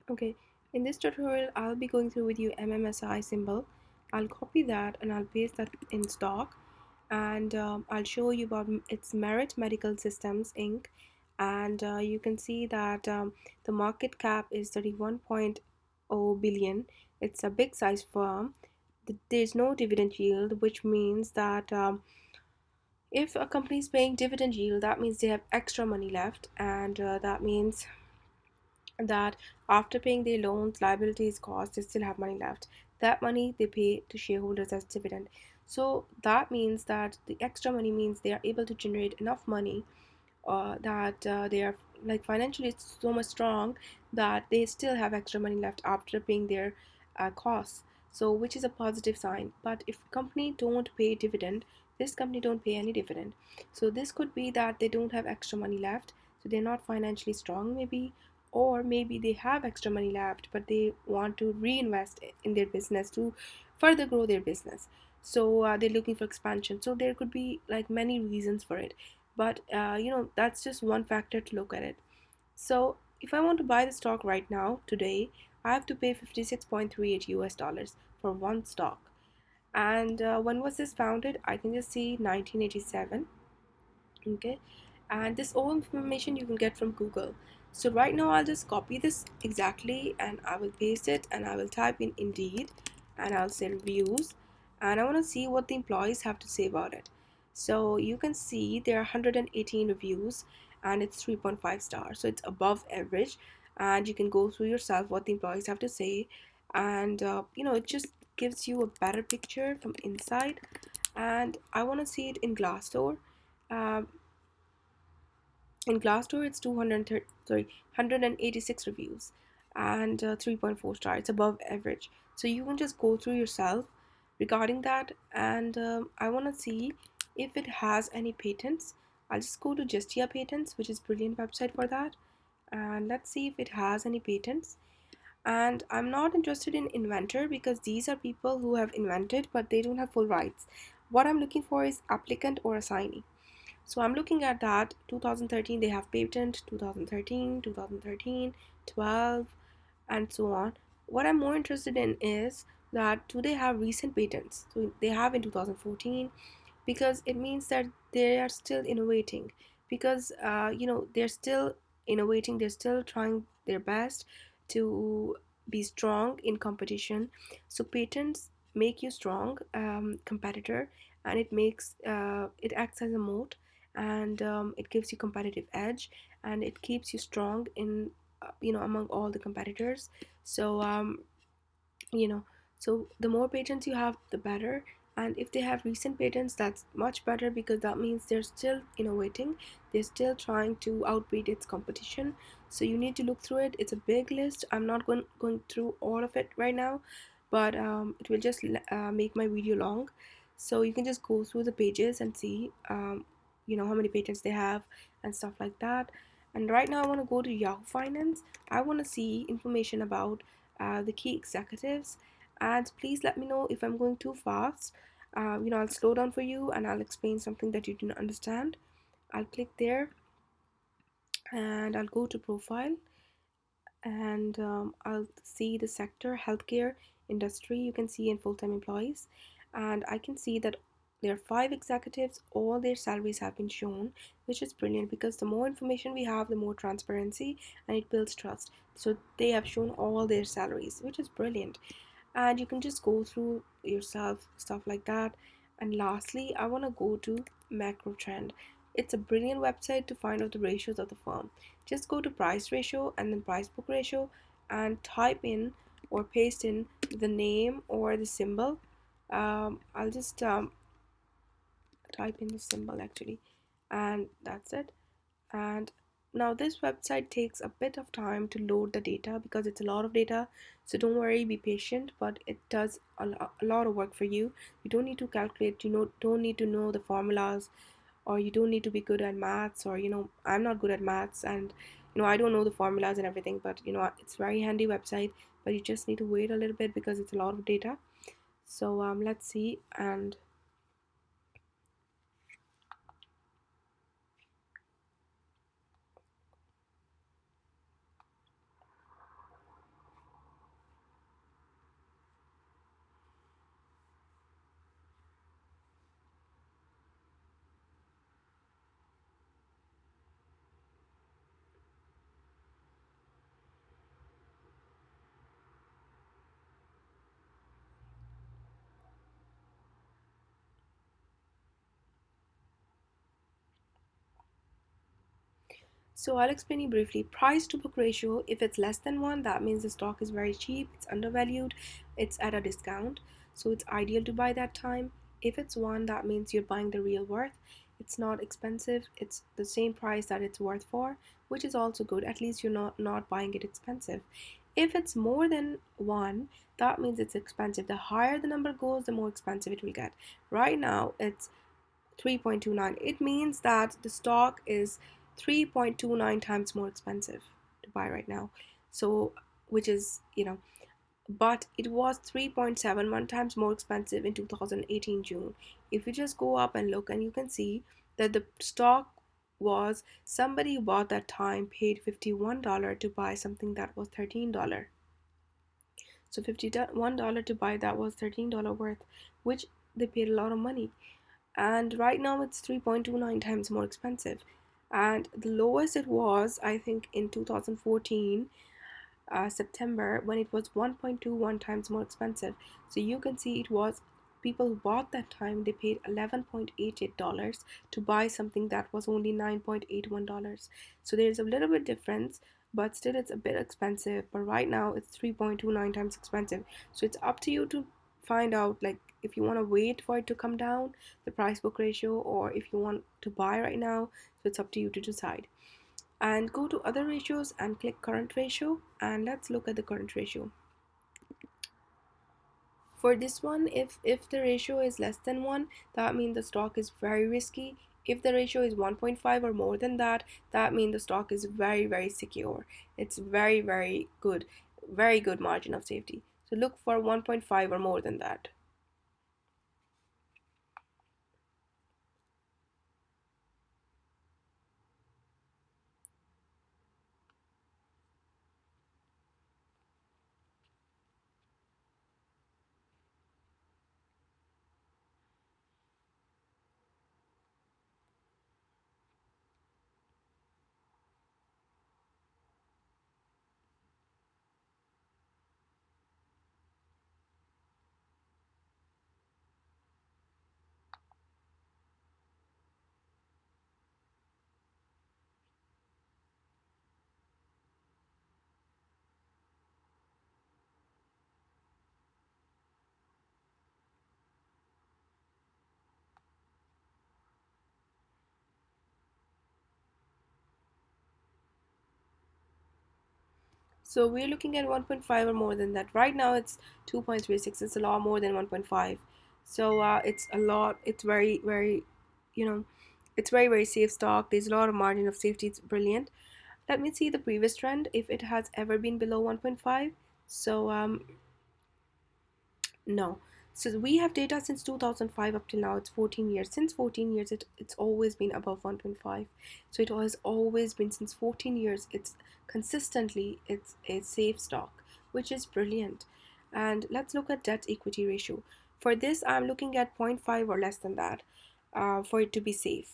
Okay, in this tutorial, I'll be going through with you MMSI symbol. I'll copy that and I'll paste that in stock, and I'll show you about its Merit Medical Systems Inc. And you can see that the market cap is 31.0 billion. It's a big size firm. There's no dividend yield, which means that if a company is paying dividend yield, that means they have extra money left, and that means that after paying their loans, liabilities, costs, they still have money left. That money they pay to shareholders as dividend. So that means that the extra money means they are able to generate enough money that they are like financially so much strong that they still have extra money left after paying their costs. So which is a positive sign. But if company don't pay dividend, this company don't pay any dividend. So this could be that they don't have extra money left, so they're not financially strong maybe, or maybe they have extra money left but they want to reinvest in their business to further grow their business. So they're looking for expansion. So there could be like many reasons for it, but that's just one factor to look at it. So if I want to buy the stock right now today, I have to pay 56.38 US dollars for one stock. And when was this founded? I can just see 1987. Okay, and this all information you can get from Google. So right now I'll just copy this exactly and I will paste it and I will type in Indeed and I'll say reviews, and I want to see what the employees have to say about it. So you can see there are 118 reviews and it's 3.5 stars, so it's above average. And you can go through yourself what the employees have to say, and it just gives you a better picture from inside. And I want to see it in Glassdoor. um, in Glassdoor, it's 186 reviews and 3.4 star. It's above average. So you can just go through yourself regarding that. And I want to see if it has any patents. I'll just go to Justia Patents, which is brilliant website for that. And let's see if it has any patents. And I'm not interested in inventor because these are people who have invented but they don't have full rights. What I'm looking for is applicant or assignee. So I'm looking at that 2013 they have patent, 2013, 2013, 12, and so on. What I'm more interested in is that do they have recent patents? So they have in 2014, because it means that they are still innovating, because they're still innovating, they're still trying their best to be strong in competition. So patents make you strong competitor, and it acts as a moat, and it gives you competitive edge, and it keeps you strong in among all the competitors. So you know so the more patents you have, the better. And if they have recent patents, that's much better, because that means they're still innovating, they're still trying to outbeat its competition. So you need to look through it. It's a big list. I'm not going through all of it right now, but it will just make my video long. So you can just go through the pages and see how many patents they have and stuff like that. And right now I want to go to Yahoo Finance. I want to see information about the key executives. And please let me know if I'm going too fast. I'll slow down for you and I'll explain something that you didn't understand. I'll click there and I'll go to profile, and I'll see the sector healthcare industry. You can see in full-time employees, and I can see that there are 5 executives. All their salaries have been shown, which is brilliant, because the more information we have, the more transparency, and it builds trust. So they have shown all their salaries, which is brilliant, and you can just go through yourself stuff like that. And lastly, I want to go to macro trend. It's a brilliant website to find out the ratios of the firm. Just go to price ratio and then PriceBook Ratio and type in or paste in the name or the symbol. I'll just type in the symbol actually, and that's it. And now this website takes a bit of time to load the data because it's a lot of data. So don't worry, be patient, but it does a lot of work for you. You don't need to calculate, don't need to know the formulas, or you don't need to be good at maths, or I'm not good at maths, and I don't know the formulas and everything, but it's very handy website. But you just need to wait a little bit because it's a lot of data. So let's see. And So I'll explain you briefly. Price to book ratio, if it's less than 1, that means the stock is very cheap, it's undervalued, it's at a discount. So it's ideal to buy that time. If it's 1, that means you're buying the real worth. It's not expensive, it's the same price that it's worth for, which is also good. At least you're not buying it expensive. If it's more than 1, that means it's expensive. The higher the number goes, the more expensive it will get. Right now, it's 3.29. It means that the stock is 3.29 times more expensive to buy right now. So, which is, but it was 3.71 times more expensive in 2018 June. If you just go up and look, and you can see that the stock was, somebody who bought that time paid $51 to buy something that was $13. So $51 to buy that was $13 worth, which they paid a lot of money. And right now it's 3.29 times more expensive. And the lowest it was, I think, in 2014 September, when it was 1.21 times more expensive. So you can see it was, people who bought that time, they paid $11.88 to buy something that was only $9.81. So there's a little bit difference, but still it's a bit expensive. But right now it's 3.29 times expensive. So it's up to you to find out, like, if you want to wait for it to come down, the price book ratio, or if you want to buy right now. So it's up to you to decide. And go to other ratios and click current ratio, and let's look at the current ratio. For this one, if the ratio is less than 1, that means the stock is very risky. If the ratio is 1.5 or more than that, that means the stock is very, very secure. It's very, very good margin of safety. So look for 1.5 or more than that. So we're looking at 1.5 or more than that. Right now it's 2.36. It's a lot more than 1.5. So it's a lot. It's very, very, you know, it's very, very safe stock. There's a lot of margin of safety. It's brilliant. Let me see the previous trend, if it has ever been below 1.5. So no. So we have data since 2005 up till now. It's 14 years. Since 14 years, it's always been above 1.5. So it has always been, since 14 years. It's consistently, it's a safe stock, which is brilliant. And let's look at debt equity ratio. For this, I'm looking at zero point 0.5 or less than that, for it to be safe.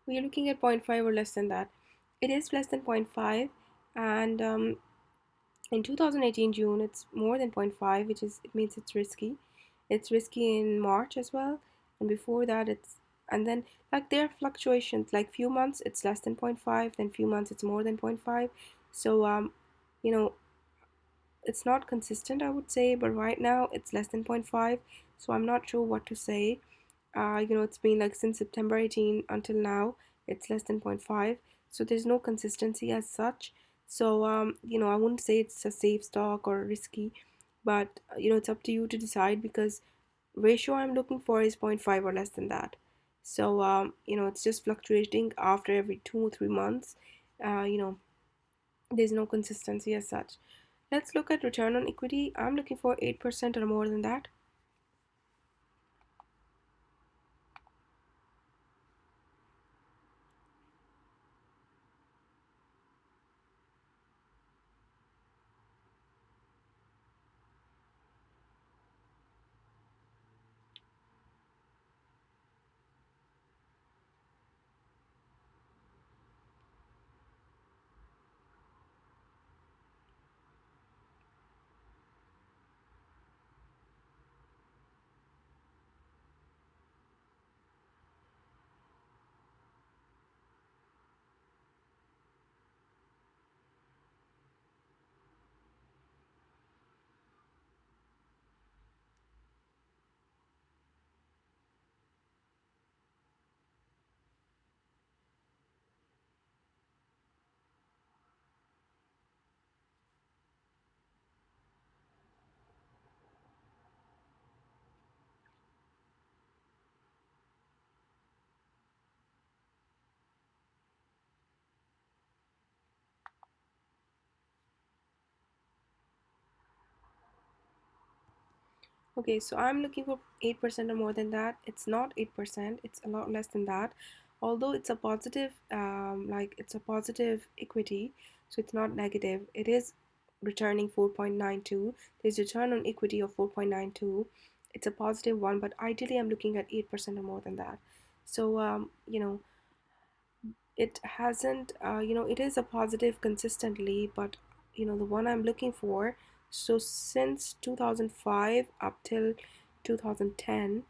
We are looking at zero point 0.5 or less than that. It is less than zero point 0.5, and in 2018 June, it's more than zero point 0.5, which is, it means it's risky. It's risky in March as well, and before that it's, and then, like, there are fluctuations. Like few months it's less than zero point 0.5, then few months it's more than zero point 0.5. So you know it's not consistent, I would say, but right now it's less than zero point 0.5, so I'm not sure what to say. It's been like since September 18 until now, it's less than zero point 0.5, so there's no consistency as such. So, I wouldn't say it's a safe stock or risky, but it's up to you to decide, because ratio I'm looking for is zero point 0.5 or less than that. So, it's just fluctuating after every 2 or 3 months. Uh, you know, there's no consistency as such. Let's look at return on equity. I'm looking for 8% or more than that. Okay, so I'm looking for 8% or more than that. It's not 8%, it's a lot less than that. Although it's a positive, it's a positive equity, so it's not negative. It is returning 4.92. There's return on equity of 4.92. It's a positive one, but ideally I'm looking at 8% or more than that. So, it hasn't it is a positive consistently, but the one I'm looking for, so since 2005 up till 2010,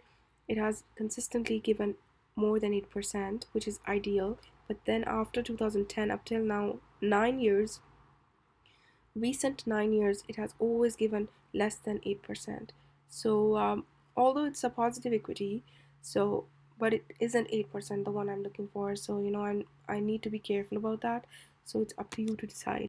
it has consistently given more than 8%, which is ideal. But then after 2010 up till now, 9 years, recent 9 years, it has always given less than 8%. So, although it's a positive equity, so but it isn't 8% the one I'm looking for. So, I need to be careful about that. So it's up to you to decide.